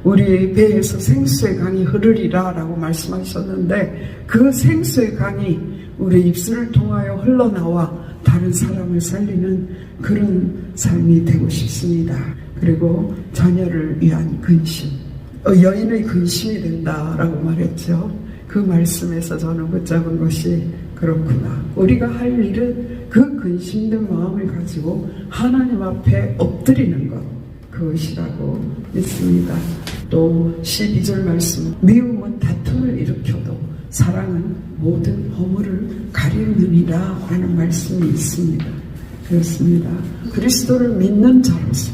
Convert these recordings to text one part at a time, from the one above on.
우리 배에서 생수의 강이 흐르리라 라고 말씀하셨는데, 그 생수의 강이 우리 입술을 통하여 흘러나와 다른 사람을 살리는 그런 삶이 되고 싶습니다. 그리고 자녀를 위한 근심, 여인의 근심이 된다라고 말했죠. 그 말씀에서 저는 붙잡은 것이, 그렇구나, 우리가 할 일은 그 근심된 마음을 가지고 하나님 앞에 엎드리는 것, 그것이라고 믿습니다. 또 12절 말씀, 미움은 다툼을 일으켜도 사랑은 모든 허물을 가리느니라 라는 말씀이 있습니다. 그렇습니다. 그리스도를 믿는 자로서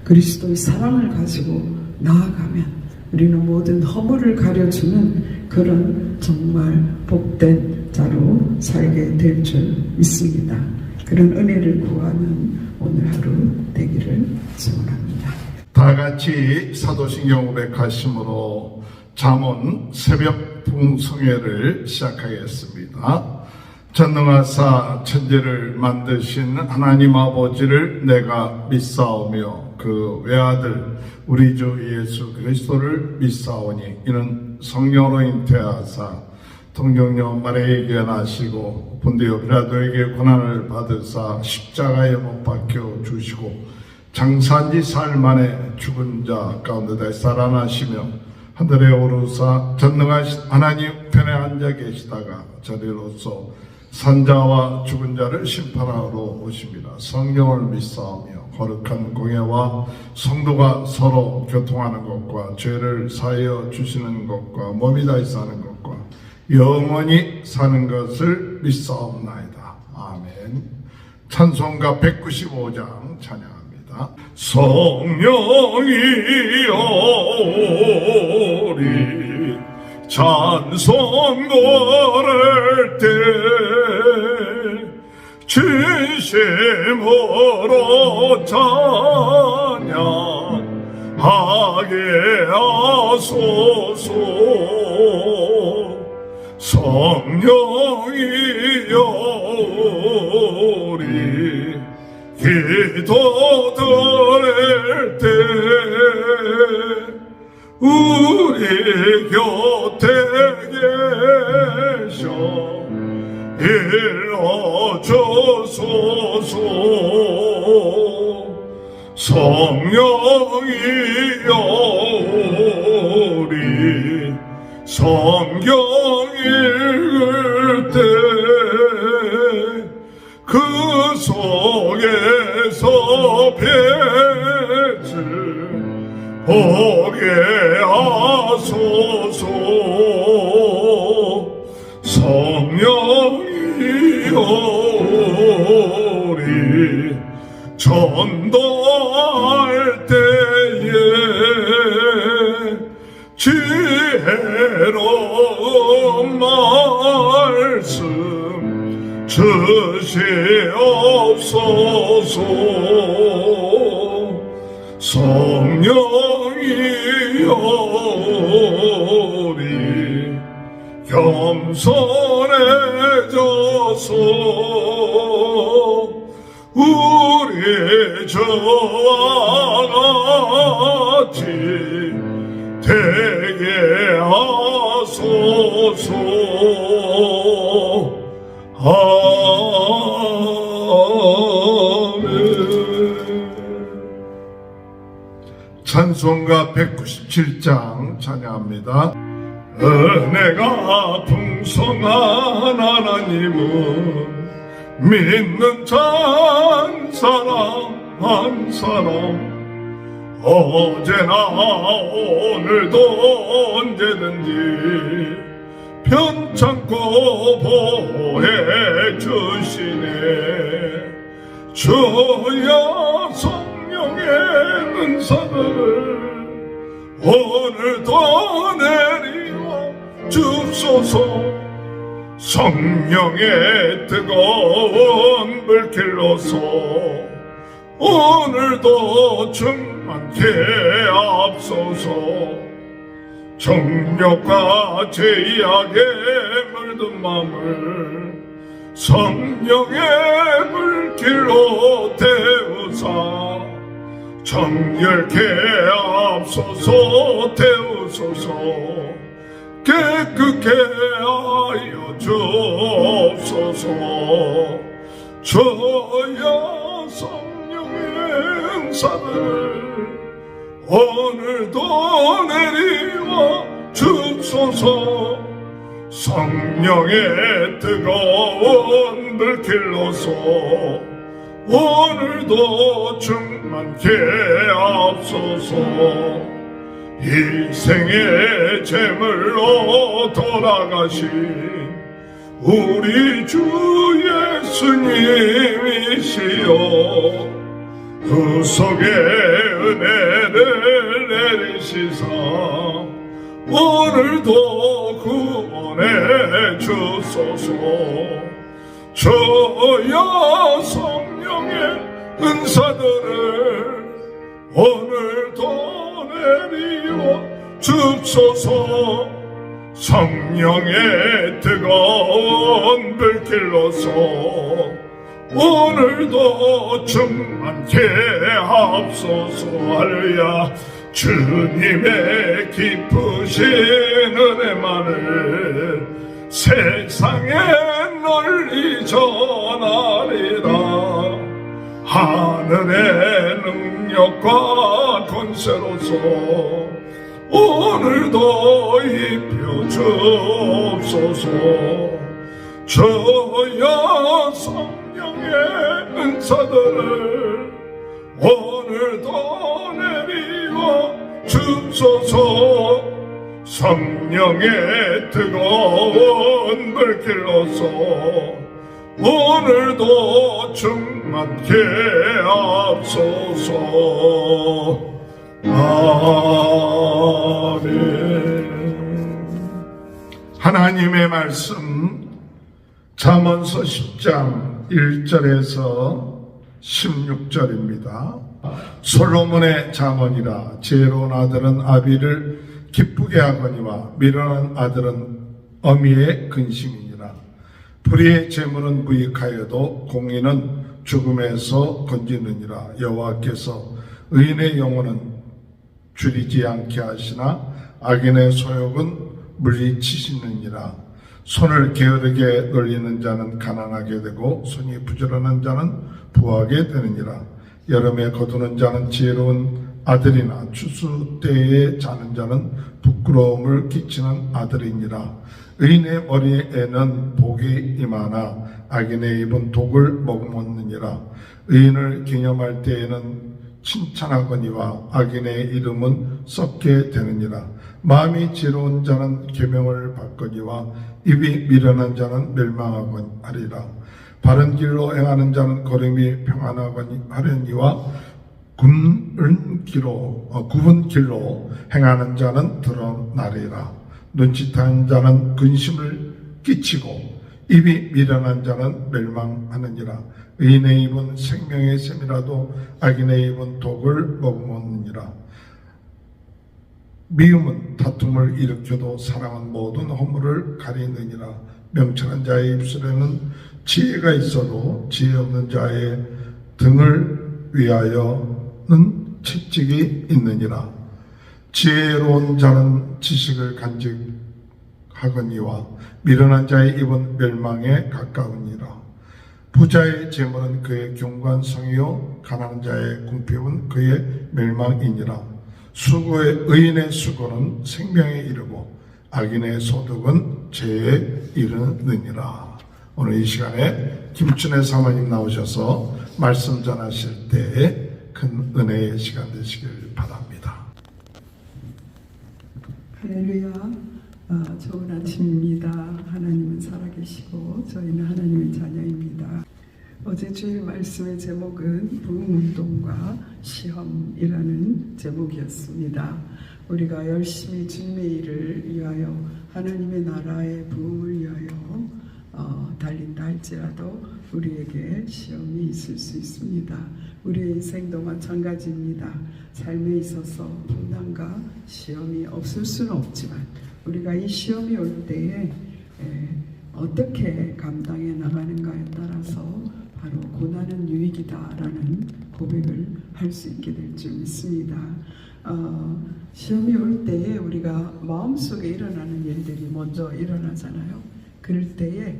그리스도의 사랑을 가지고 나아가면 우리는 모든 허물을 가려주는 그런 정말 복된 자로 살게 될 줄 믿습니다. 그런 은혜를 구하는 오늘 하루 되기를 소원합니다. 다 같이 사도신경 500가심으로 잠언 새벽 풍성회를 시작하겠습니다. 전능하사 천지를 만드신 하나님 아버지를 내가 믿사오며 그 외아들 우리 주 예수 그리스도를 믿사오니 이는 성령으로 잉태하사 동정녀 마리아에게 나시고 본디오 빌라도에게 고난을 받으사 십자가에 못 박혀 주시고 장사한 지 사흘 만에 죽은 자 가운데 살아나시며 하늘에 오르사 전능하신 하나님 편에 앉아 계시다가 저리로서 산자와 죽은 자를 심판하러 오십니다. 성령을 믿사오며 거룩한 공예와 성도가 서로 교통하는 것과 죄를 사하여 주시는 것과 몸이 다히 사는 것과 영원히 사는 것을 믿사옵나이다. 아멘. 찬송가 195장 찬양합니다. 성령이 오리 찬송 고를 때 진심으로 찬양하게 하소서. 성령이 오리 기도 드릴 때 우리 곁에 계셔 일러주소서. 성령이 오리 성경 읽을 때 그 속에서 빛을 보게 하소서. 성령이 오리 전도할 때에 지혜로운 말씀 주시옵소서. 성령이 오리 겸손해져서 우리 주와 같이 되게 하소서. 아멘. 찬송가 197장 찬양합니다. 은혜가 풍성한 하나님은 믿는 자 한 사람 한 사람 어제나 오늘도 언제든지 편찮고 보호해 주시네. 주여 성령의 은사를 오늘도 내리워 주소서. 성령의 뜨거운 불길로서 오늘도 충만케 앞서서. 정욕과 죄악에 물든 마음을 성령의 불길로 태우사 정결케 앞서서 태우소서. 깨끗게 하여 주옵소서. 저야 성령의 은사들을 오늘도 내리와 주소서. 성령의 뜨거운 불길로서 오늘도 충만케 하옵소서. 일생의 제물로 돌아가신 우리 주 예수님이시여, 구속의 은혜를 내리시사 오늘도 구원해 주소서. 저야 성령의 은사들을 오늘도 내리워 주소서. 성령의 뜨거운 불길로서 오늘도 충만케 하옵소서. 할렐루야. 주님의 기쁘신 은혜만을 세상에 널리 전하리라. 하늘의 능력과 권세로서 오늘도 입혀 주옵소서. 저야 성령의 은사들을 오늘도 내리워 주소서. 성령의 뜨거운 불길로서 오늘도 충만케 하옵소서. 아멘. 하나님의 말씀 잠언서 10장 1절에서 16절입니다. 솔로몬의 잠언이라. 지혜로운 아들은 아비를 기쁘게 하거니와 미련한 아들은 어미의 근심이니라. 불의의 재물은 무익하여도 공의는 죽음에서 건지느니라. 여호와께서 의인의 영혼은 줄이지 않게 하시나 악인의 소욕은 물리치시느니라. 손을 게으르게 놀리는 자는 가난하게 되고 손이 부지런한 자는 부하게 되느니라. 여름에 거두는 자는 지혜로운 아들이나 추수 때에 자는 자는 부끄러움을 끼치는 아들이니라. 의인의 머리에는 복이 임하나 악인의 입은 독을 머금었느니라. 의인을 기념할 때에는 칭찬하거니와 악인의 이름은 썩게 되느니라. 마음이 지혜로운 자는 계명을 받거니와 입이 미련한 자는 멸망하리라. 바른 길로 행하는 자는 걸음이 평안하려니와 굽은 길로 행하는 자는 드러나리라. 눈짓하는 자는 근심을 끼치고 입이 미련한 자는 멸망하느니라. 의인의 입은 생명의 샘이라도 악인의 입은 독을 머금었느니라. 미움은 다툼을 일으켜도 사랑은 모든 허물을 가리느니라. 명철한 자의 입술에는 지혜가 있어도 지혜 없는 자의 등을 위하여는 채찍이 있느니라. 지혜로운 자는 지식을 간직하거니와 미련한 자의 입은 멸망에 가까우니라. 부자의 재물은 그의 경관성이요 가난한 자의 궁핍은 그의 멸망이니라. 의인의 수고는 생명에 이르고 악인의 소득은 죄에 이르느니라. 오늘 이 시간에 김춘혜 사모님 나오셔서 말씀 전하실 때에 큰 은혜의 시간 되시길 바랍니다. 할렐루야. 좋은 아침입니다. 하나님은 살아계시고 저희는 하나님의 자녀입니다. 어제 주일 말씀의 제목은 부흥운동과 시험이라는 제목이었습니다. 우리가 열심히 주님의 일을 위하여 하나님의 나라의 부흥을 위하여 달린다 할지라도 우리에게 시험이 있을 수 있습니다. 우리의 인생도 마찬가지입니다. 삶에 있어서 풍랑과 시험이 없을 수는 없지만 우리가 이 시험이 올 때에 어떻게 감당해 나가는가에 따라서 바로 고난은 유익이다라는 고백을 할 수 있게 될 줄 믿습니다. 시험이 올 때에 우리가 마음속에 일어나는 일들이 먼저 일어나잖아요. 그럴 때에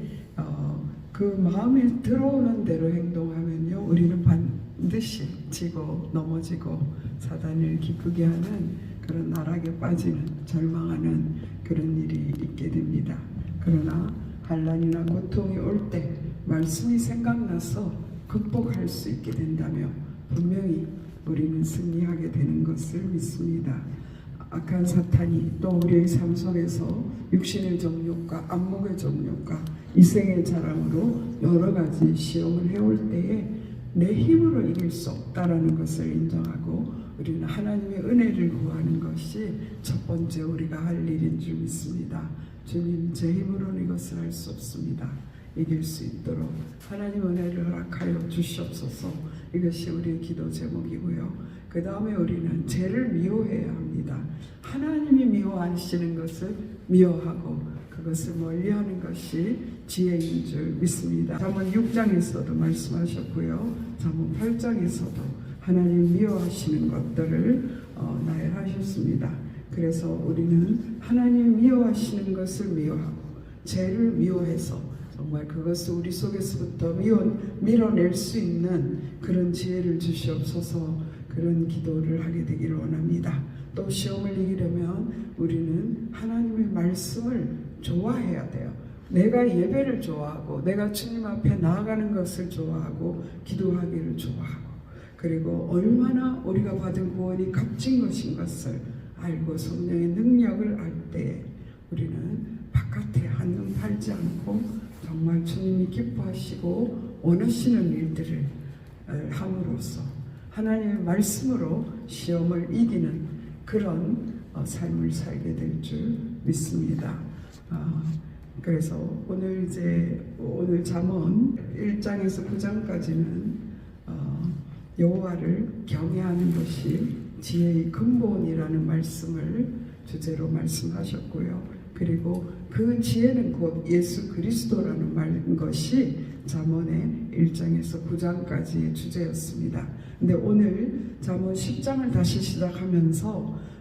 그 마음에 들어오는 대로 행동하면요, 우리는 반드시 지고 넘어지고 사단을 기쁘게 하는 그런 나락에 빠지는, 절망하는 그런 일이 있게 됩니다. 그러나 환난이나 고통이 올 때 말씀이 생각나서 극복할 수 있게 된다면 분명히 우리는 승리하게 되는 것을 믿습니다. 악한 사탄이 또 우리의 삶 속에서 육신의 정욕과 안목의 정욕과 이생의 자랑으로 여러 가지 시험을 해올 때에 내 힘으로 이길 수 없다라는 것을 인정하고 우리는 하나님의 은혜를 구하는 것이 첫 번째 우리가 할 일인 줄 믿습니다. 주님, 제 힘으로는 이것을 할 수 없습니다. 이길 수 있도록 하나님 은혜를 허락하여 주시옵소서. 이것이 우리의 기도 제목이고요. 그 다음에 우리는 죄를 미워해야 합니다. 하나님이 미워하시는 것을 미워하고 그것을 멀리하는 것이 지혜인 줄 믿습니다. 잠언 6장에서도 말씀하셨고요. 잠언 8장에서도 하나님 미워하시는 것들을 나열하셨습니다. 그래서 우리는 하나님 미워하시는 것을 미워하고 죄를 미워해서 정말 그것을 우리 속에서부터 밀어낼 수 있는 그런 지혜를 주시옵소서. 그런 기도를 하게 되기를 원합니다. 또 시험을 이기려면 우리는 하나님의 말씀을 좋아해야 돼요. 내가 예배를 좋아하고 내가 주님 앞에 나아가는 것을 좋아하고 기도하기를 좋아하고 그리고 얼마나 우리가 받은 구원이 값진 것인 것을 알고 성령의 능력을 알 때에 우리는 바깥에 한눈 팔지 않고 정말 주님이 기뻐하시고 원하시는 일들을 함으로써 하나님의 말씀으로 시험을 이기는 그런 삶을 살게 될 줄 믿습니다. 그래서 오늘 잠언 1장에서 9장까지는 여호와를 경외하는 것이 지혜의 근본이라는 말씀을 주제로 말씀하셨고요. 그리고 그 지혜는 곧 예수 그리스도라는 것이 잠언의 1장에서 9장까지의 주제였습니다. 근데 오늘 잠언 10장을 다시 시작하면서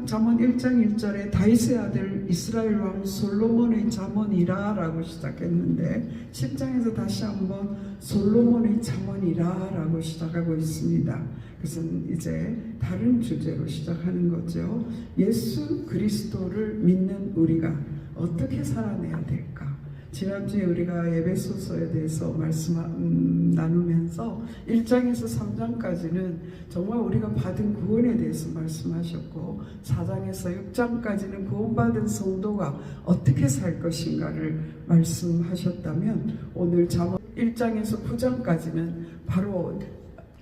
잠언 1장 1절에 다윗의 아들 이스라엘 왕 솔로몬의 잠언이라 라고 시작했는데 10장에서 다시 한번 솔로몬의 잠언이라 라고 시작하고 있습니다. 그것은 이제 다른 주제로 시작하는 거죠. 예수 그리스도를 믿는 우리가 어떻게 살아내야 될까? 지난주에 우리가 에베소서에 대해서 나누면서 1장에서 3장까지는 정말 우리가 받은 구원에 대해서 말씀하셨고 4장에서 6장까지는 구원받은 성도가 어떻게 살 것인가를 말씀하셨다면 오늘 잠언 1장에서 9장까지는 바로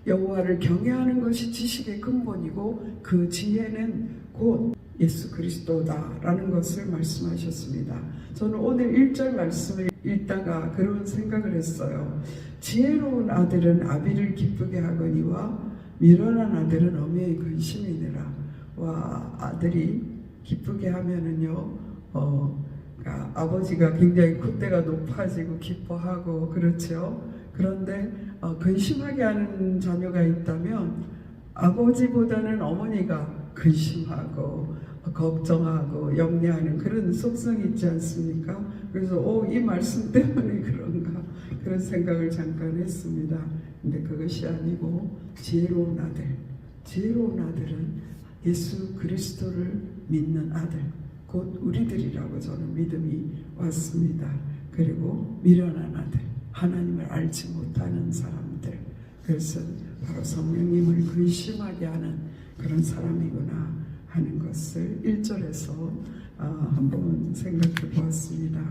여호와를 경외하는 것이 지식의 근본이고 그 지혜는 곧 예수 그리스도다라는 것을 말씀하셨습니다. 저는 오늘 1절 말씀을 읽다가 그런 생각을 했어요. 지혜로운 아들은 아비를 기쁘게 하거니와 미련한 아들은 어미의 근심이니라. 와, 아들이 기쁘게 하면은요, 그러니까 아버지가 굉장히 콧대가 높아지고 기뻐하고 그렇죠. 그런데 근심하게 하는 자녀가 있다면 아버지보다는 어머니가 근심하고 걱정하고 염려하는 그런 속성이 있지 않습니까? 그래서 이 말씀 때문에 그런가 그런 생각을 잠깐 했습니다. 근데 그것이 아니고 지혜로운 아들은 예수 그리스도를 믿는 아들, 곧 우리들이라고 저는 믿음이 왔습니다. 그리고 미련한 아들, 하나님을 알지 못하는 사람들, 그것은 바로 성령님을 근심하게 하는 그런 사람이구나 하는 것을 1절에서 한번 생각해 보았습니다.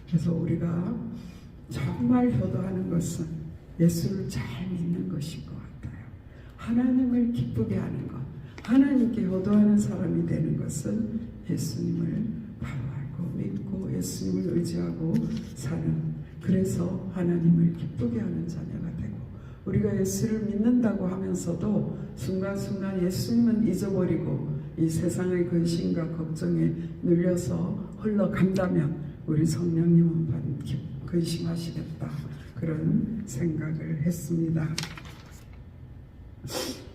그래서 우리가 정말 효도하는 것은 예수를 잘 믿는 것인 것 같아요. 하나님을 기쁘게 하는 것, 하나님께 효도하는 사람이 되는 것은 예수님을 바로 알고 믿고 예수님을 의지하고 사는, 그래서 하나님을 기쁘게 하는 자녀가 되고, 우리가 예수를 믿는다고 하면서도 순간순간 예수님은 잊어버리고 이 세상의 근심과 걱정에 눌려서 흘러간다면 우리 성령님은 근심하시겠다, 그런 생각을 했습니다.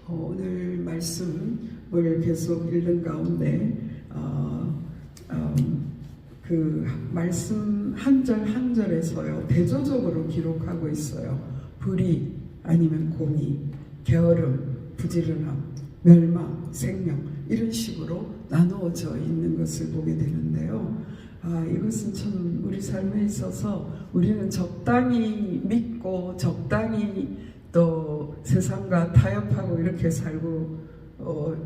오늘 말씀을 계속 읽는 가운데 그 말씀 한 절 한 절에서요 대조적으로 기록하고 있어요. 불의 아니면 공의, 게으름, 부지런함, 멸망, 생명 이런 식으로 나누어져 있는 것을 보게 되는데요. 이것은 참 우리 삶에 있어서 우리는 적당히 믿고 적당히 또 세상과 타협하고 이렇게 살고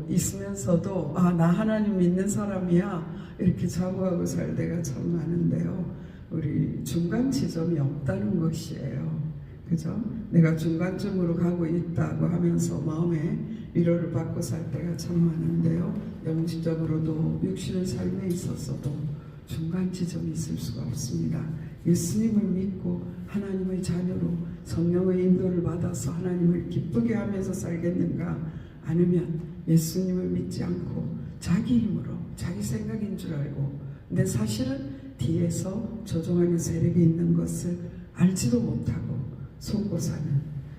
있으면서도 나 하나님 믿는 사람이야 이렇게 자부하고 살 때가 참 많은데요. 우리 중간 지점이 없다는 것이에요. 그죠? 내가 중간쯤으로 가고 있다고 하면서 마음에 위로를 받고 살 때가 참 많은데요. 영적으로도 육신의 삶에 있어서도 중간 지점이 있을 수가 없습니다. 예수님을 믿고 하나님의 자녀로 성령의 인도를 받아서 하나님을 기쁘게 하면서 살겠는가? 아니면 예수님을 믿지 않고 자기 힘으로 자기 생각인 줄 알고 근데 사실은 뒤에서 조종하는 세력이 있는 것을 알지도 못하고 속고 사는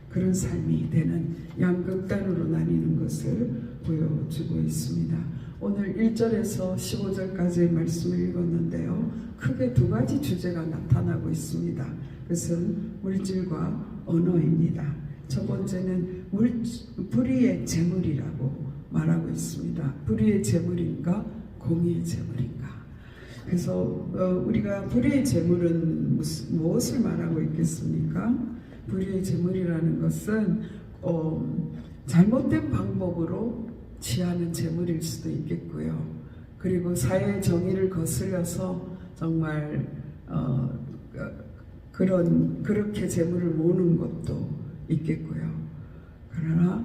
그런 삶이 되는 양극단으로 나뉘는 것을 보여주고 있습니다. 오늘 1절에서 15절까지의 말씀을 읽었는데요. 크게 두 가지 주제가 나타나고 있습니다. 그것은 물질과 언어입니다. 첫 번째는 불의의 재물이라고 말하고 있습니다. 불의의 재물인가 공의의 재물인가. 그래서 우리가 불의의 재물은 무엇을 말하고 있겠습니까? 불의의 재물이라는 것은 잘못된 방법으로 취하는 재물일 수도 있겠고요. 그리고 사회의 정의를 거슬려서 정말 그렇게 재물을 모으는 것도 있겠고요. 그러나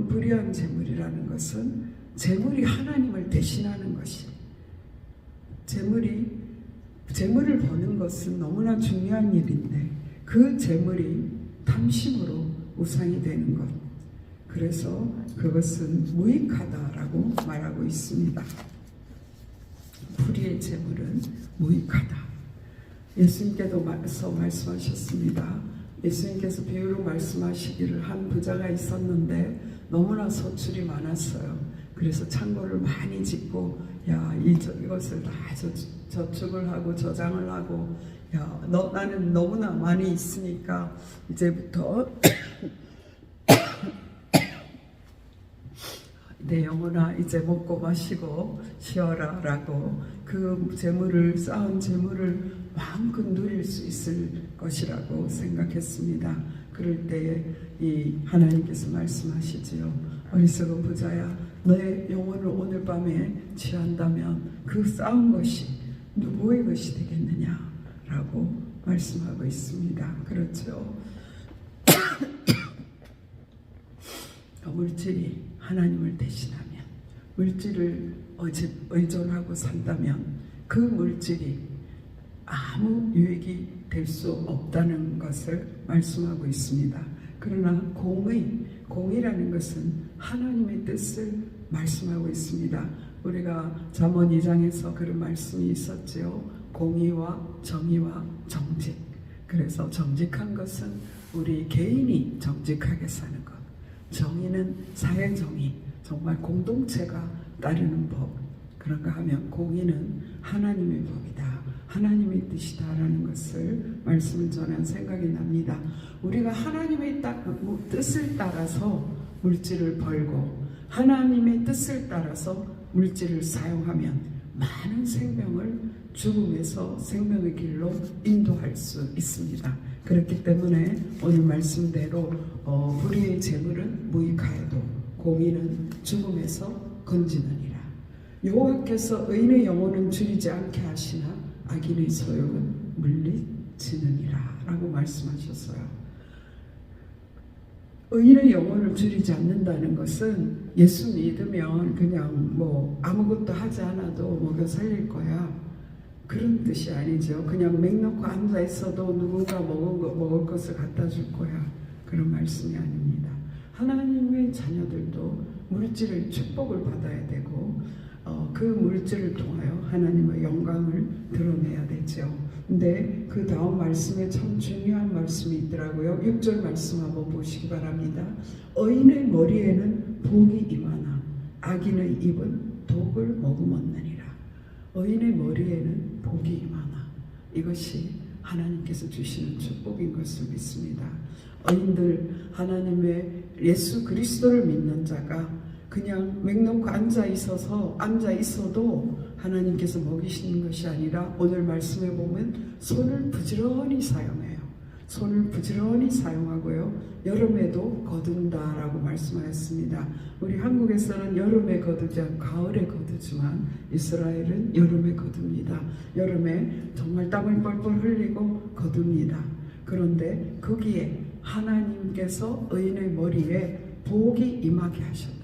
불의한 재물이라는 것은 재물이 하나님을 대신하는 것이 재물을 버는 것은 너무나 중요한 일인데 그 재물이 탐심으로 우상이 되는 것. 그래서 그것은 무익하다라고 말하고 있습니다. 불의의 재물은 무익하다. 예수님께도 말씀하셨습니다. 예수님께서 비유로 말씀하시기를 한 부자가 있었는데 너무나 소출이 많았어요. 그래서 창고를 많이 짓고 이것을 다 저축을 하고 저장을 하고 나는 너무나 많이 있으니까 이제부터 내 영혼아 이제 먹고 마시고 쉬어라 라고 그 쌓은 재물을 마음껏 누릴 수 있을 것이라고 생각했습니다. 그럴 때에 이 하나님께서 말씀하시지요. 어리석은 부자야, 너의 영혼을 오늘 밤에 취한다면 그 쌓은 것이 누구의 것이 되겠느냐 라고 말씀하고 있습니다. 그렇죠. 물질이 하나님을 대신하면, 물질을 의존하고 산다면 그 물질이 아무 유익이 될 수 없다는 것을 말씀하고 있습니다. 그러나 공의라는 것은 하나님의 뜻을 말씀하고 있습니다. 우리가 잠언 2장에서 그런 말씀이 있었지요. 공의와 정의와 정직. 그래서 정직한 것은 우리 개인이 정직하게 사는 것. 정의는 사회정의, 정말 공동체가 따르는 법. 그런가 하면 공의는 하나님의 법이다, 하나님의 뜻이다라는 것을 말씀을 전한 생각이 납니다. 우리가 하나님의 뜻을 따라서 물질을 벌고 하나님의 뜻을 따라서 물질을 사용하면 많은 생명을 죽음에서 생명의 길로 인도할 수 있습니다. 그렇기 때문에 오늘 말씀대로 불의의 재물은 무익하여도 공의는 죽음에서 건지느니라. 여호와께서 의인의 영혼은 줄이지 않게 하시나 악인의 소욕은 물리치느니라 라고 말씀하셨어요. 의인의 영혼을 줄이지 않는다는 것은 예수 믿으면 그냥 아무것도 하지 않아도 먹여 살릴 거야, 그런 뜻이 아니죠. 그냥 맹 놓고 앉아 있어도 누군가 먹을 것을 갖다 줄 거야, 그런 말씀이 아닙니다. 하나님의 자녀들도 물질의 축복을 받아야 되고 그 물질을 통하여 하나님의 영광을 드러내야 되죠. 근데 그 다음 말씀에 참 중요한 말씀이 있더라고요. 6절 말씀 한번 보시기 바랍니다. 의인의 머리에는 복이 임하나 악인의 입은 독을 머금었느니라. 의인의 머리에는 복이 임하나, 이것이 하나님께서 주시는 축복인 것을 믿습니다. 의인들, 하나님의 예수 그리스도를 믿는 자가 그냥 맹놓고 앉아 있어도 하나님께서 먹이시는 것이 아니라 오늘 말씀에 보면 손을 부지런히 사용해요. 손을 부지런히 사용하고요. 여름에도 거둔다라고 말씀하였습니다. 우리 한국에서는 여름에 거두지 않고 가을에 거두지만 이스라엘은 여름에 거둡니다. 여름에 정말 땀을 뻘뻘 흘리고 거둡니다. 그런데 거기에 하나님께서 의인의 머리에 복이 임하게 하셨다.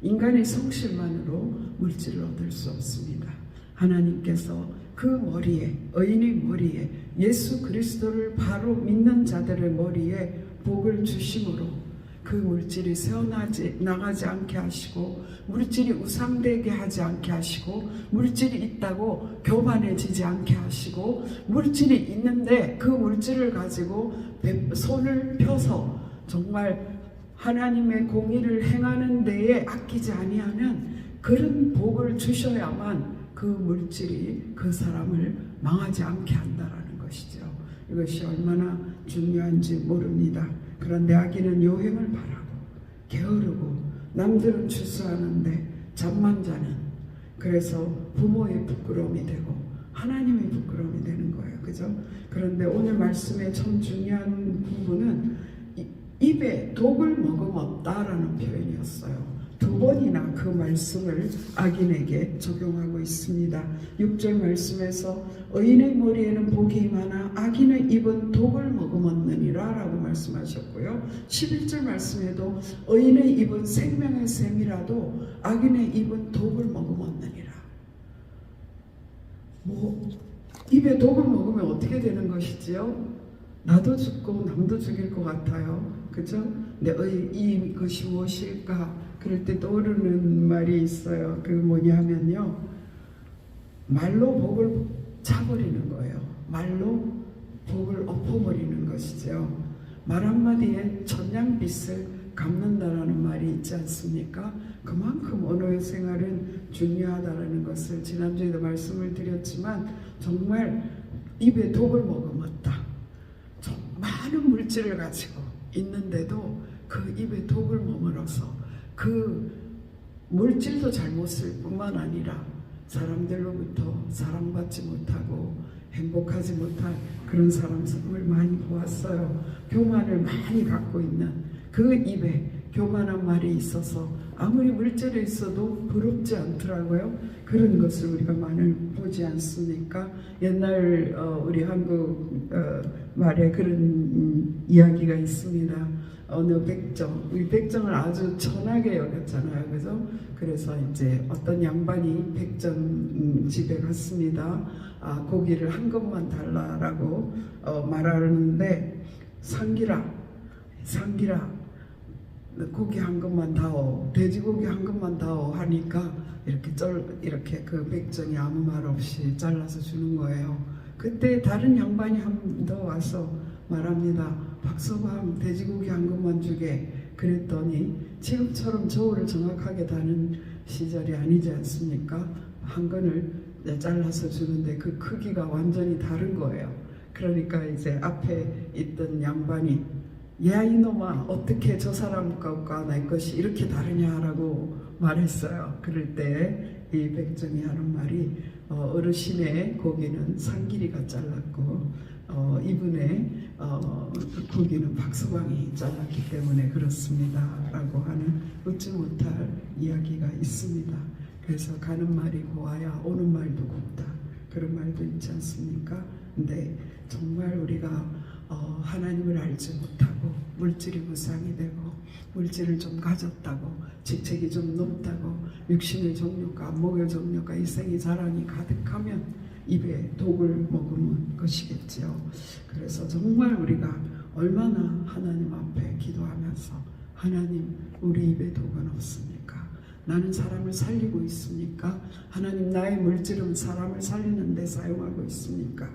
인간의 성실만으로 물질을 얻을 수 없습니다. 하나님께서 그 머리에, 의인의 머리에, 예수 그리스도를 바로 믿는 자들의 머리에 복을 주심으로 그 물질이 새어나가지 않게 하시고, 물질이 우상되게 하지 않게 하시고, 물질이 있다고 교만해지지 않게 하시고, 물질이 있는데 그 물질을 가지고 손을 펴서 정말 하나님의 공의를 행하는 데에 아끼지 아니하는 그런 복을 주셔야만 그 물질이 그 사람을 망하지 않게 한다라는 것이죠. 이것이 얼마나 중요한지 모릅니다. 그런데 악인은 요행을 바라고 게으르고 남들은 추수하는데 잠만 자는, 그래서 부모의 부끄러움이 되고 하나님의 부끄러움이 되는 거예요. 그죠? 그런데 오늘 말씀의 참 중요한 부분은 입에 독을 머금었다라는 표현이었어요. 두 번이나 그 말씀을 악인에게 적용하고 있습니다. 6절 말씀에서 의인의 머리에는 복이 임하나 악인의 입은 독을 머금었느니라 라고 말씀하셨고요. 11절 말씀에도 의인의 입은 생명의 샘이라도 악인의 입은 독을 머금었느니라. 입에 독을 먹으면 어떻게 되는 것이지요? 나도 죽고 남도 죽일 것 같아요. 그죠? 근데 이것이 무엇일까? 그럴 때 떠오르는 말이 있어요. 그게 뭐냐 하면요, 말로 복을 차버리는 거예요. 말로 복을 엎어버리는 것이죠. 말 한마디에 천냥빚을 갚는다라는 말이 있지 않습니까? 그만큼 언어의 생활은 중요하다라는 것을 지난주에도 말씀을 드렸지만, 정말 입에 독을 머금었다. 많은 물질을 가지고 있는데도 그 입에 독을 머물어서 그 물질도 잘못 쓸 뿐만 아니라 사람들로부터 사랑받지 못하고 행복하지 못한 그런 사람을 많이 보았어요. 교만을 많이 갖고 있는 그 입에 교만한 말이 있어서 아무리 물질이 있어도 부럽지 않더라고요. 그런 것을 우리가 많이 보지 않습니까? 옛날 우리 한국 말에 그런 이야기가 있습니다. 어느 백정, 우리 백정을 아주 천하게 여겼잖아요. 그죠? 그래서 이제 어떤 양반이 백정 집에 갔습니다. 고기를 한 것만 달라라고 말하는데, 상기라 고기 한 것만 다오, 돼지고기 한 것만 다오 하니까 이렇게 그 백정이 아무 말 없이 잘라서 주는 거예요. 그때 다른 양반이 한 번 더 와서 말합니다. 박서방, 돼지고기 한 것만 주게. 그랬더니 지금처럼 저울을 정확하게 다는 시절이 아니지 않습니까? 한 건을 잘라서 주는데 그 크기가 완전히 다른 거예요. 그러니까 이제 앞에 있던 양반이, 야 이놈아, 어떻게 저 사람 것과 내 것이 이렇게 다르냐라고 말했어요. 그럴 때 이 백정이 하는 말이, 어르신의 고기는 상길이가 잘랐고 이분의 고기는 박서방이 잘랐기 때문에 그렇습니다 라고 하는 웃지 못할 이야기가 있습니다. 그래서 가는 말이 고와야 오는 말도 곱다, 그런 말도 있지 않습니까? 근데 정말 우리가 하나님을 알지 못하고 물질이 무상이 되고 물질을 좀 가졌다고, 직책이 좀 높다고, 육신의 정욕과 안목의 정욕과 이생의 자랑이 가득하면 입에 독을 머금은 것이겠지요. 그래서 정말 우리가 얼마나 하나님 앞에 기도하면서, 하나님, 우리 입에 독은 없습니까? 나는 사람을 살리고 있습니까? 하나님, 나의 물질은 사람을 살리는 데 사용하고 있습니까?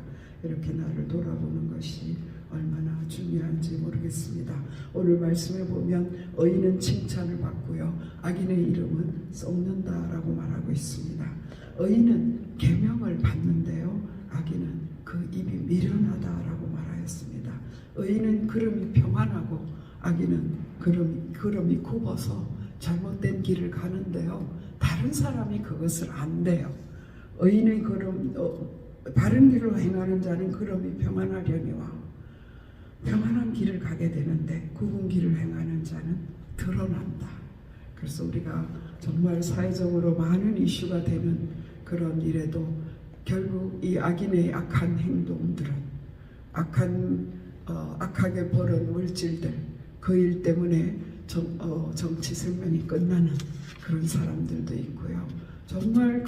이렇게 나를 돌아보는 것이 얼마나 중요한지 모르겠습니다. 오늘 말씀에 보면 의인은 칭찬을 받고요, 악인의 이름은 썩는다라고 말하고 있습니다. 의인은 계명을 받는데요, 악인은 그 입이 미련하다라고 말하였습니다. 의인은 걸음이 평안하고 악인은 걸음이 굽어서 잘못된 길을 가는데요, 다른 사람이 그것을 안 돼요. 의인의 걸음, 바른 길로 행하는 자는 걸음이 평안하려니와 평안한 길을 가게 되는데 굽은 길을 행하는 자는 드러난다. 그래서 우리가 정말 사회적으로 많은 이슈가 되는 그런 일에도 결국 이 악인의 악한 행동들은 악하게 벌은 물질들, 그 일 때문에 정치 생명이 끝나는 그런 사람들도 있고요. 정말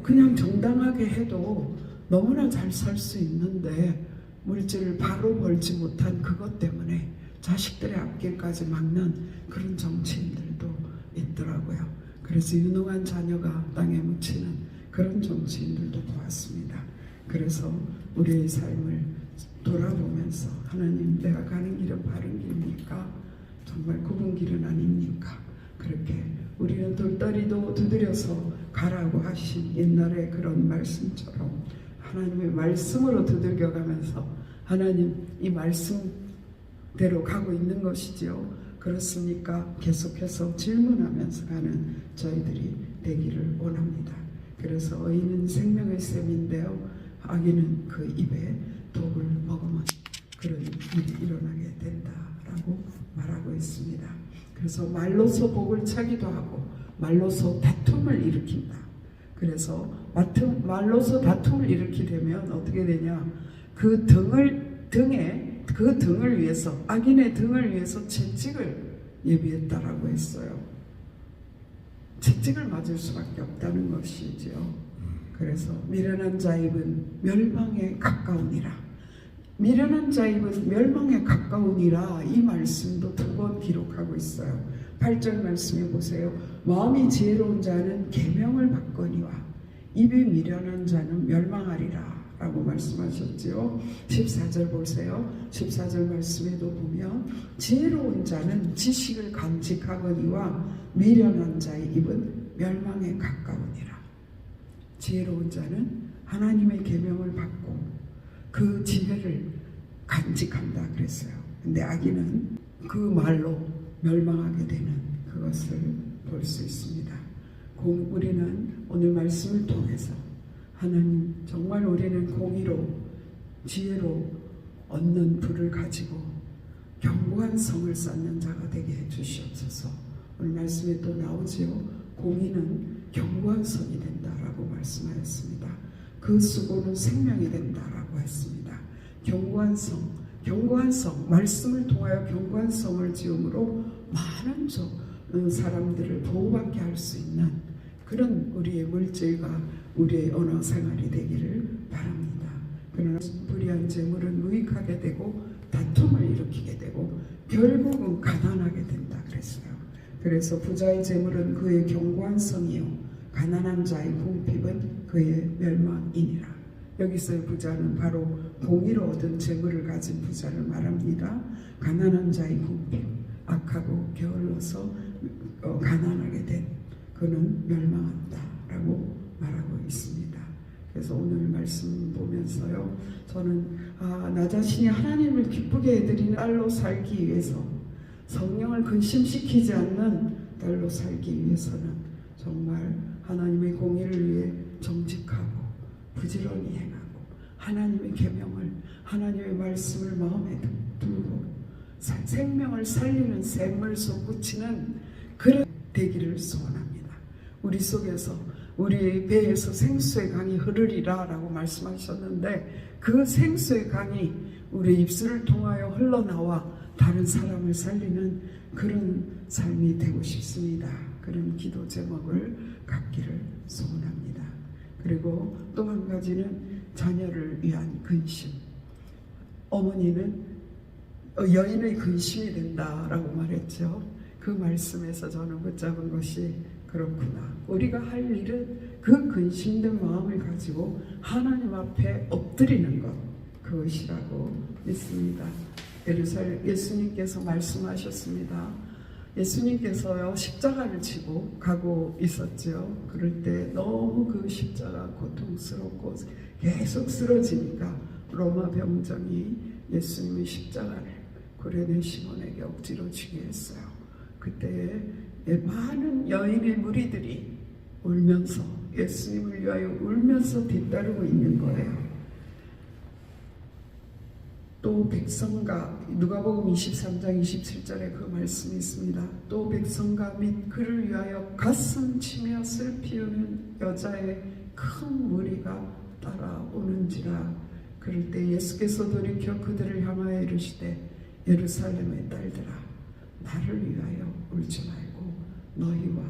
그냥 정당하게 해도 너무나 잘 살 수 있는데 물질을 바로 벌지 못한 그것 때문에 자식들의 앞길까지 막는 그런 정치인들도 있더라고요. 그래서 유능한 자녀가 땅에 묻히는 그런 정치인들도 보았습니다. 그래서 우리의 삶을 돌아보면서 하나님, 내가 가는 길은 바른 길입니까? 정말 굽은 길은 아닙니까? 그렇게 우리는 돌다리도 두드려서 가라고 하신 옛날의 그런 말씀처럼 하나님의 말씀으로 두들겨가면서 하나님, 이 말씀대로 가고 있는 것이지요. 그렇습니까? 계속해서 질문하면서 가는 저희들이 되기를 원합니다. 그래서 의인은 생명의 셈인데요, 악인은 그 입에 독을 먹으면 그런 일이 일어나게 된다라고 말하고 있습니다. 그래서 말로서 복을 차기도 하고 말로서 다툼을 일으킨다. 그래서 말로서 다툼을 일으키게 되면 어떻게 되냐, 그 등을 위해서, 악인의 등을 위해서 채찍을 예비했다라고 했어요. 채찍을 맞을 수밖에 없다는 것이지요. 그래서 미련한 자 입은 멸망에 가까우니라. 미련한 자 입은 멸망에 가까우니라, 이 말씀도 2번 기록하고 있어요. 8절 말씀해 보세요. 마음이 지혜로운 자는 계명을 받거니와 입이 미련한 자는 멸망하리라 라고 말씀하셨지요. 14절 보세요. 14절 말씀에도 보면 지혜로운 자는 지식을 간직하거니와 미련한 자의 입은 멸망에 가까우니라. 지혜로운 자는 하나님의 계명을 받고 그 지혜를 간직한다 그랬어요. 근데 악인은 그 말로 멸망하게 되는 그것을 볼 수 있습니다. 우리는 오늘 말씀을 통해서 하나님, 정말 우리는 공의로 지혜로 얻는 부를 가지고 견고한 성을 쌓는 자가 되게 해주시옵소서. 오늘 말씀에 또 나오지요. 공의는 견고한 성이 된다라고 말씀하였습니다. 그 수고는 생명이 된다라고 했습니다. 견고한 성, 말씀을 통하여 견고한 성을 지음으로 많은 사람들을 보호받게 할 수 있는 그런 우리의 물질과 우리의 언어 생활이 되기를 바랍니다. 그러나 불의한 재물은 무익하게 되고 다툼을 일으키게 되고 결국은 가난하게 된다 그랬어요. 그래서 부자의 재물은 그의 견고한 성이요 가난한 자의 궁핍은 그의 멸망이니라. 여기서의 부자는 바로 공의로 얻은 재물을 가진 부자를 말합니다. 가난한 자의 궁핍, 악하고 게을러서 가난하게 된 그는 멸망한다라고 말하고 있습니다. 그래서 오늘 말씀 보면서요, 저는 나 자신이 하나님을 기쁘게 해드리는 딸로 살기 위해서, 성령을 근심시키지 않는 딸로 살기 위해서는 정말 하나님의 공의를 위해 정직하고 부지런히 행하고 하나님의 계명을, 하나님의 말씀을 마음에 두고 생명을 살리는 샘을 솟구치는 그런 되기를 소원합니다. 우리 속에서, 우리 배에서 생수의 강이 흐르리라 라고 말씀하셨는데, 그 생수의 강이 우리 입술을 통하여 흘러나와 다른 사람을 살리는 그런 삶이 되고 싶습니다. 그런 기도 제목을 갖기를 소원합니다. 그리고 또 한 가지는 자녀를 위한 근심. 어머니는 여인의 근심이 된다라고 말했죠. 그 말씀에서 저는 붙잡은 것이 그렇구나. 우리가 할 일은 그 근심된 마음을 가지고 하나님 앞에 엎드리는 것, 그것이라고 믿습니다. 예수님께서 말씀하셨습니다. 예수님께서요 십자가를 지고 가고 있었죠. 그럴 때 너무 그 십자가 고통스럽고 계속 쓰러지니까 로마 병정이 예수님의 십자가를 구레네 시몬에게 억지로 쥐게 했어요. 그때 많은 여인의 무리들이 울면서 예수님을 위하여 울면서 뒤따르고 있는 거예요. 또 백성과 누가복음 23장 27절에 그 말씀이 있습니다. 또 백성과 및 그를 위하여 가슴 치며 슬피우는 여자의 큰 무리가 따라오는지라. 그럴 때 예수께서 돌이켜 그들을 향하여 이르시되 예루살렘의 딸들아 나를 위하여 울지 말고 너희와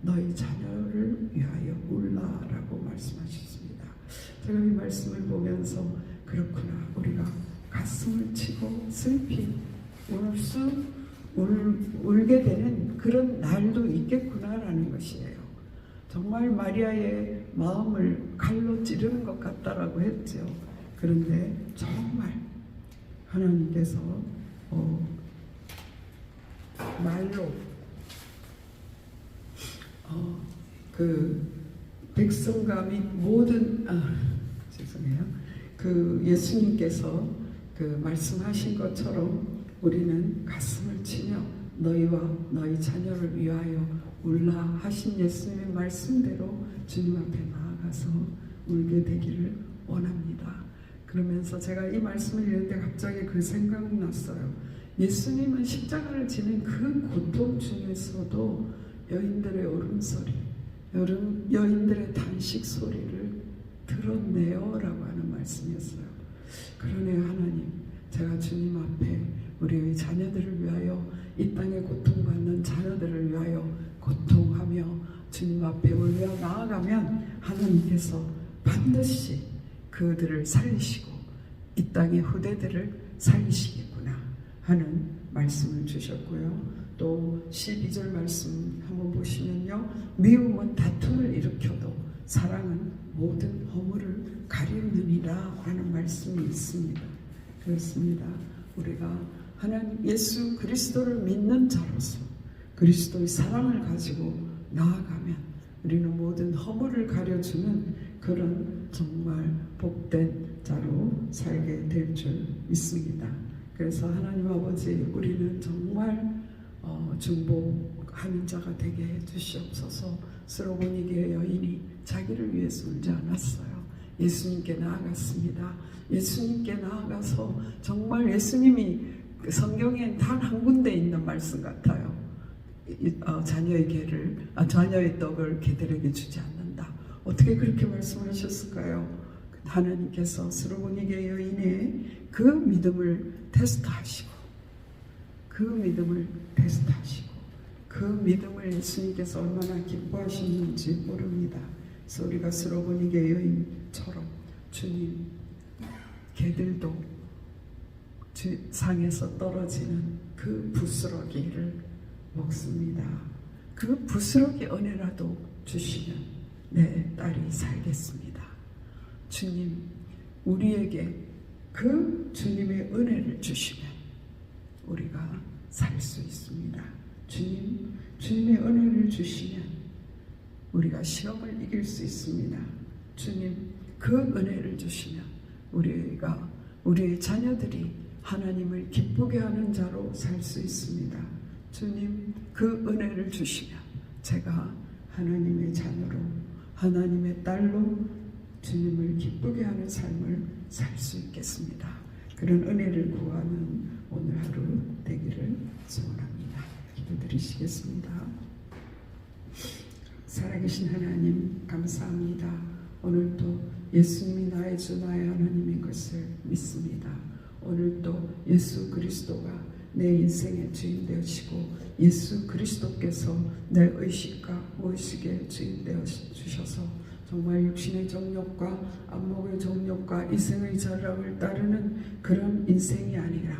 너희 자녀를 위하여 울라라고 말씀하셨습니다. 제가 이 말씀을 보면서 그렇구나, 우리가 가슴을 치고 슬피 울게 되는 그런 날도 있겠구나라는 것이에요. 정말 마리아의 마음을 칼로 찌르는 것 같다라고 했죠. 그런데 정말 하나님께서 말로 그 백성과 및 모든 죄송해요. 그 예수님께서 그 말씀하신 것처럼 우리는 가슴을 치며 너희와 너희 자녀를 위하여 울라 하신 예수님의 말씀대로 주님 앞에 나아가서 울게 되기를 원합니다. 그러면서 제가 이 말씀을 읽는데 갑자기 그 생각이 났어요. 예수님은 십자가를 지는 그 고통 중에서도 여인들의 울음소리, 여인들의 단식 소리를 들었네요 라고 하는 말씀이었어요. 그러네요. 하나님, 제가 주님 앞에 우리의 자녀들을 위하여, 이 땅에 고통받는 자녀들을 위하여 고통하며 주님 앞에 올려 나아가면 하나님께서 반드시 그들을 살리시고 이 땅의 후대들을 살리시겠구나 하는 말씀을 주셨고요. 또 12절 말씀 한번 보시면요, 미움은 다툼을 일으켜도 사랑은 모든 허물을 가리우느니라 라는 말씀이 있습니다. 그렇습니다. 우리가 하나님 예수 그리스도를 믿는 자로서 그리스도의 사랑을 가지고 나아가면 우리는 모든 허물을 가려주는 그런 정말 복된 자로 살게 될 줄 믿습니다. 그래서 하나님 아버지, 우리는 정말 중보하는 자가 되게 해주시옵소서. 스로보니게의 여인이 자기를 위해서 울지 않았어요. 예수님께 나아갔습니다. 예수님께 나아가서 정말 예수님이 성경엔 단 한 군데 있는 말씀 같아요. 자녀의 떡을 개들에게 주지 않는다. 어떻게 그렇게 말씀하셨을까요? 하나님께서 스로보니게 여인의 그 믿음을 테스트하시고 그 믿음을 예수님께서 얼마나 기뻐하셨는지 모릅니다. 그래서 우리가 스로보니게 여인처럼 주님, 개들도 상에서 떨어지는 그 부스러기를 먹습니다. 그 부스러기 은혜라도 주시면 내 딸이 살겠습니다. 주님, 우리에게 그 주님의 은혜를 주시면 우리가 살 수 있습니다. 주님, 주님의 은혜를 주시면 우리가 시험을 이길 수 있습니다. 주님, 그 은혜를 주시면 우리의 자녀들이 하나님을 기쁘게 하는 자로 살 수 있습니다. 주님, 그 은혜를 주시면 제가 하나님의 자녀로, 하나님의 딸로 주님을 기쁘게 하는 삶을 살 수 있겠습니다. 그런 은혜를 구하는 오늘 하루 되기를 소원합니다. 기도드리시겠습니다. 살아계신 하나님, 감사합니다. 오늘도 예수님이 나의 주 나의 하나님인 것을 믿습니다. 오늘도 예수 그리스도가 내 인생의 주인 되시고 예수 그리스도께서 내 의식과 무의식의 주인 되어 주셔서 정말 육신의 정욕과 안목의 정욕과 이생의 자랑을 따르는 그런 인생이 아니라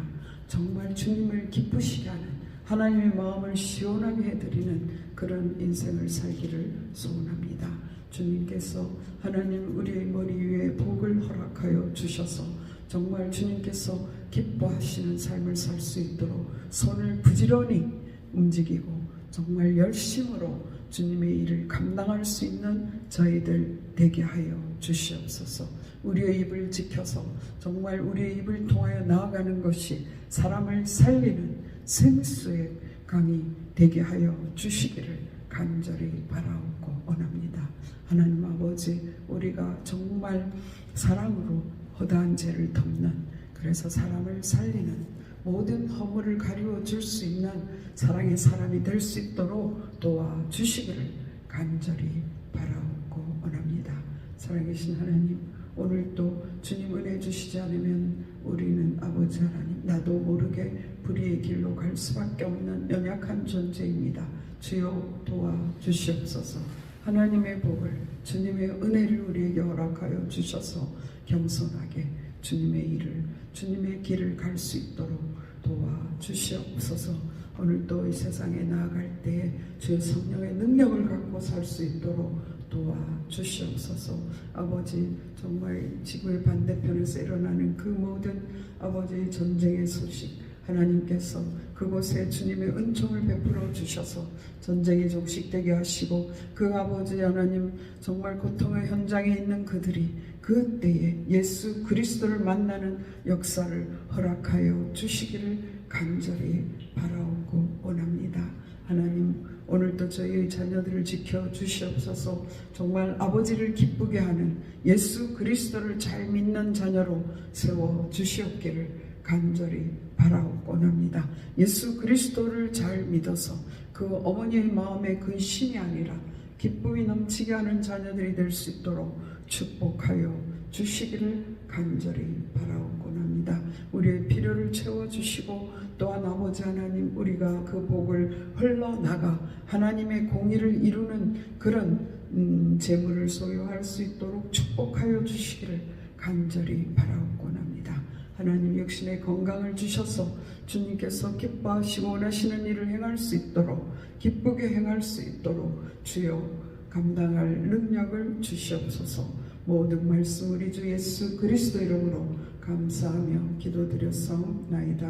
정말 주님을 기쁘시게 하는, 하나님의 마음을 시원하게 해드리는 그런 인생을 살기를 소원합니다. 주님께서 하나님 우리의 머리 위에 복을 허락하여 주셔서 정말 주님께서 기뻐하시는 삶을 살 수 있도록 손을 부지런히 움직이고 정말 열심으로 주님의 일을 감당할 수 있는 저희들 되게 하여 주시옵소서. 우리의 입을 지켜서 정말 우리의 입을 통하여 나아가는 것이 사람을 살리는 생수의 강이 되게 하여 주시기를 간절히 바라옵고 원합니다. 하나님 아버지, 우리가 정말 사랑으로 허다한 죄를 덮는, 그래서 사람을 살리는 모든 허물을 가리워 줄 수 있는 사랑의 사람이 될 수 있도록 도와주시기를 간절히 바라옵고 원합니다. 살아계신 하나님, 오늘 또 주님 은혜 주시지 않으면 우리는 아버지 하나님, 나도 모르게 불의의 길로 갈 수밖에 없는 연약한 존재입니다. 주여 도와주시옵소서. 하나님의 복을, 주님의 은혜를 우리에게 허락하여 주셔서 겸손하게 주님의 일을, 주님의 길을 갈 수 있도록 도와주시옵소서. 오늘도 이 세상에 나아갈 때에 주의 성령의 능력을 갖고 살 수 있도록 도와주시옵소서. 아버지, 정말 지구의 반대편에서 일어나는 그 모든 아버지의 전쟁의 소식, 하나님께서 그곳에 주님의 은총을 베풀어 주셔서 전쟁이 종식되게 하시고, 그 아버지 하나님 정말 고통의 현장에 있는 그들이 그때에 예수 그리스도를 만나는 역사를 허락하여 주시기를 간절히 바라오고 원합니다. 하나님, 오늘도 저희의 자녀들을 지켜 주시옵소서. 정말 아버지를 기쁘게 하는 예수 그리스도를 잘 믿는 자녀로 세워 주시옵기를 간절히 바라옵고 원합니다. 예수 그리스도를 잘 믿어서 그 어머니의 마음에 근심이 아니라 기쁨이 넘치게 하는 자녀들이 될 수 있도록 축복하여 주시기를 간절히 바라옵고 합니다. 우리의 필요를 채워주시고, 또한 아버지 하나님, 우리가 그 복을 흘러나가 하나님의 공의를 이루는 그런 재물을 소유할 수 있도록 축복하여 주시기를 간절히 바라옵고 합니다. 하나님, 역신의 건강을 주셔서 주님께서 기뻐하시고 원하시는 일을 행할 수 있도록, 기쁘게 행할 수 있도록 주여 감당할 능력을 주시옵소서. 모든 말씀 우리 주 예수 그리스도 이름으로 감사하며 기도드렸사옵나이다.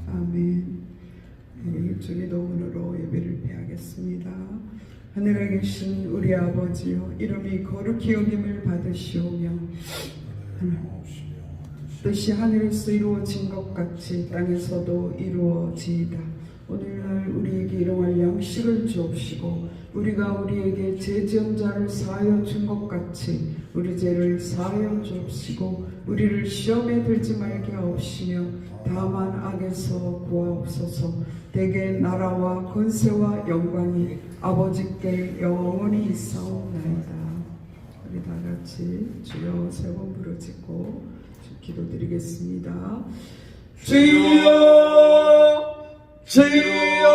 아멘. 일주기도문으로 예배를 배하겠습니다. 하늘에 계신 우리 아버지여, 이름이 거룩히 여김을 받으시오며 뜻이 하늘에서 이루어진 것 같이 땅에서도 이루어지이다. 오늘날 우리에게 일용할 양식을 주옵시고, 우리가 우리에게 죄 지은 자를 사하여 준 것 같이 우리 죄를 사하여 주옵시고, 우리를 시험에 들지 말게 하옵시며 다만 악에서 구하옵소서. 대개 나라와 권세와 영광이 아버지께 영원히 있사옵나이다. 우리 다 같이 주여 세 번 부르짖고 기도드리겠습니다. 주여, 주여,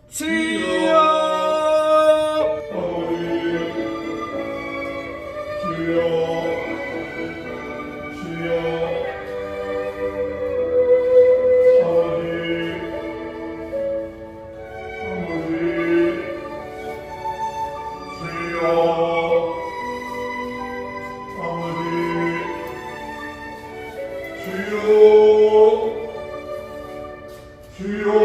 주여. 주여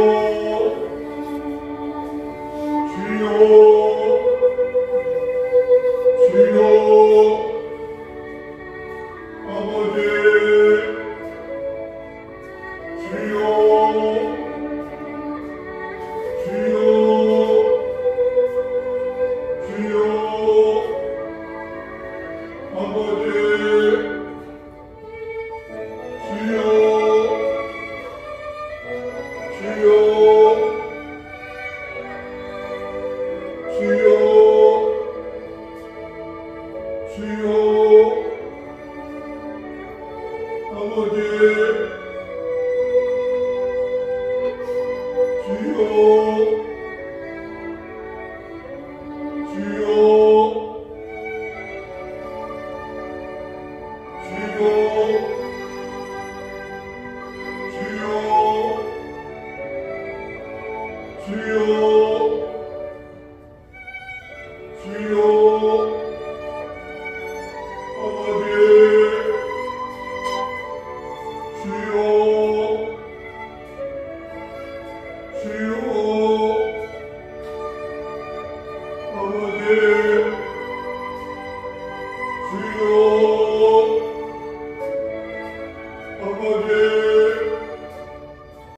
아버지